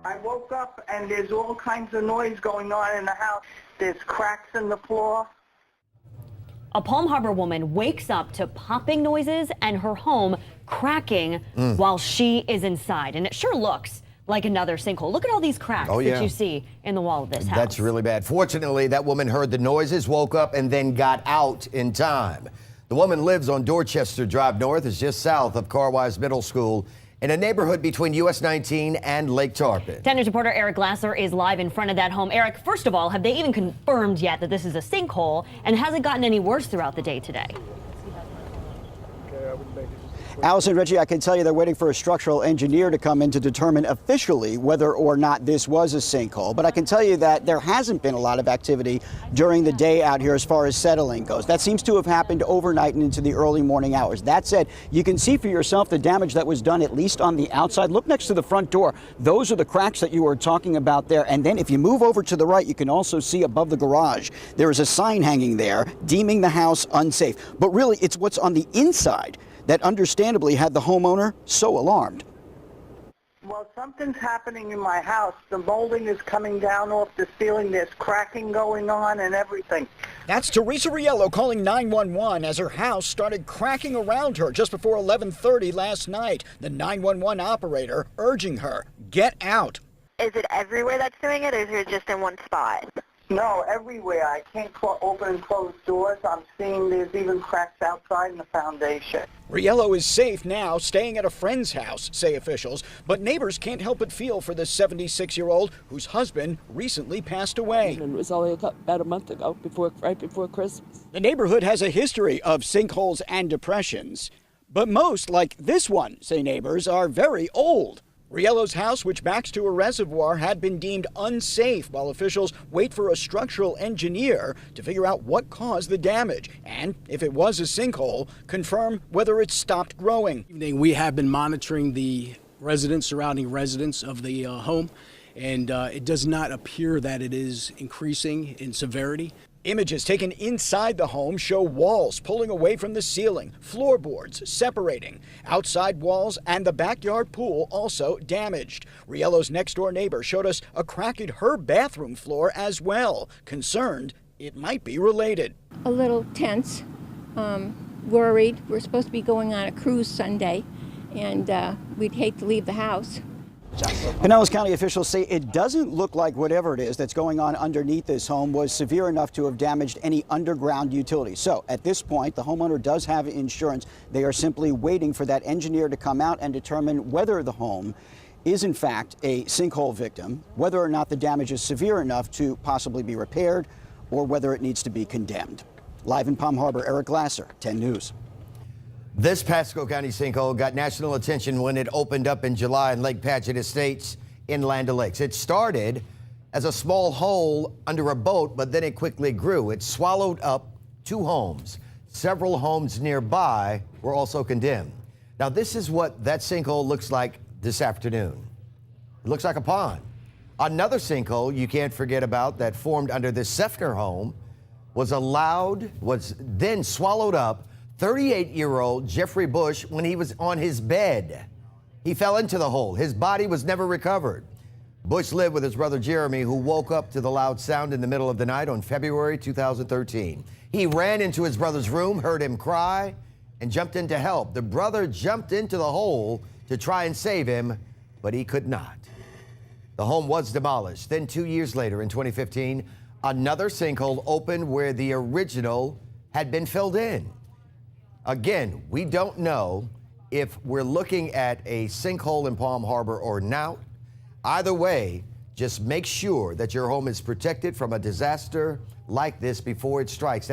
I woke up and there's all kinds of noise going on in the house. There's cracks in the floor. A Palm Harbor woman wakes up to popping noises and her home cracking while she is inside. And it sure looks like another sinkhole. Look at all these cracks that you see in the wall of this house. That's really bad. Fortunately, that woman heard the noises, woke up, and then got out in time. The woman lives on Dorchester Drive North. It's just south of Carwise Middle School in a neighborhood between US 19 and Lake Tarpon. 10 News reporter Eric Glasser is live in front of that home. Eric, first of all, have they even confirmed yet that this is a sinkhole, and has it gotten any worse throughout the day today? Allison, Reggie, I can tell you they're waiting for a structural engineer to come in to determine officially whether or not this was a sinkhole. But I can tell you that there hasn't been a lot of activity during the day out here as far as settling goes. That seems to have happened overnight and into the early morning hours. That said, you can see for yourself the damage that was done, at least on the outside. Look next to the front door. Those are the cracks that you were talking about there. And then if you move over to the right, you can also see above the garage, there is a sign hanging there deeming the house unsafe. But really, it's what's on the inside that understandably had the homeowner so alarmed. Well, something's happening in my house. The molding is coming down off the ceiling. There's cracking going on and everything. That's Teresa Riello calling 911 as her house started cracking around her just before 11:30 last night. The 911 operator urging her, get out. Is it everywhere that's doing it, or is it just in one spot? No, everywhere. I can't open and close doors. I'm seeing there's even cracks outside in the foundation. Riello is safe now, staying at a friend's house, say officials, but neighbors can't help but feel for the 76-year-old whose husband recently passed away. It was only about a month ago, right before Christmas. The neighborhood has a history of sinkholes and depressions, but most, like this one, say neighbors, are very old. Riello's house, which backs to a reservoir, had been deemed unsafe while officials wait for a structural engineer to figure out what caused the damage and, if it was a sinkhole, confirm whether it stopped growing. We have been monitoring the surrounding residents of the home, and it does not appear that it is increasing in severity. Images taken inside the home show walls pulling away from the ceiling, floorboards separating, outside walls and the backyard pool also damaged. Riello's next-door neighbor showed us a crack in her bathroom floor as well, concerned it might be related. A little tense, worried. We're supposed to be going on a cruise Sunday, and we'd hate to leave the house. Pinellas County officials say it doesn't look like whatever it is that's going on underneath this home was severe enough to have damaged any underground utilities. So at this point, the homeowner does have insurance. They are simply waiting for that engineer to come out and determine whether the home is in fact a sinkhole victim, whether or not the damage is severe enough to possibly be repaired, or whether it needs to be condemned. Live in Palm Harbor, Eric Glasser, 10 News. This Pasco County sinkhole got national attention when it opened up in July in Lake Padgett Estates in Land O'Lakes. It started as a small hole under a boat, but then it quickly grew. It swallowed up 2 homes. Several homes nearby were also condemned. Now, this is what that sinkhole looks like this afternoon. It looks like a pond. Another sinkhole you can't forget about that formed under the Seffner home was then swallowed up 38-year-old Jeffrey Bush when he was on his bed. He fell into the hole. His body was never recovered. Bush lived with his brother Jeremy, who woke up to the loud sound in the middle of the night on February 2013. He ran into his brother's room, heard him cry, and jumped in to help. The brother jumped into the hole to try and save him, but he could not. The home was demolished. Then 2 years later, in 2015, another sinkhole opened where the original had been filled in. Again, we don't know if we're looking at a sinkhole in Palm Harbor or not. Either way, just make sure that your home is protected from a disaster like this before it strikes.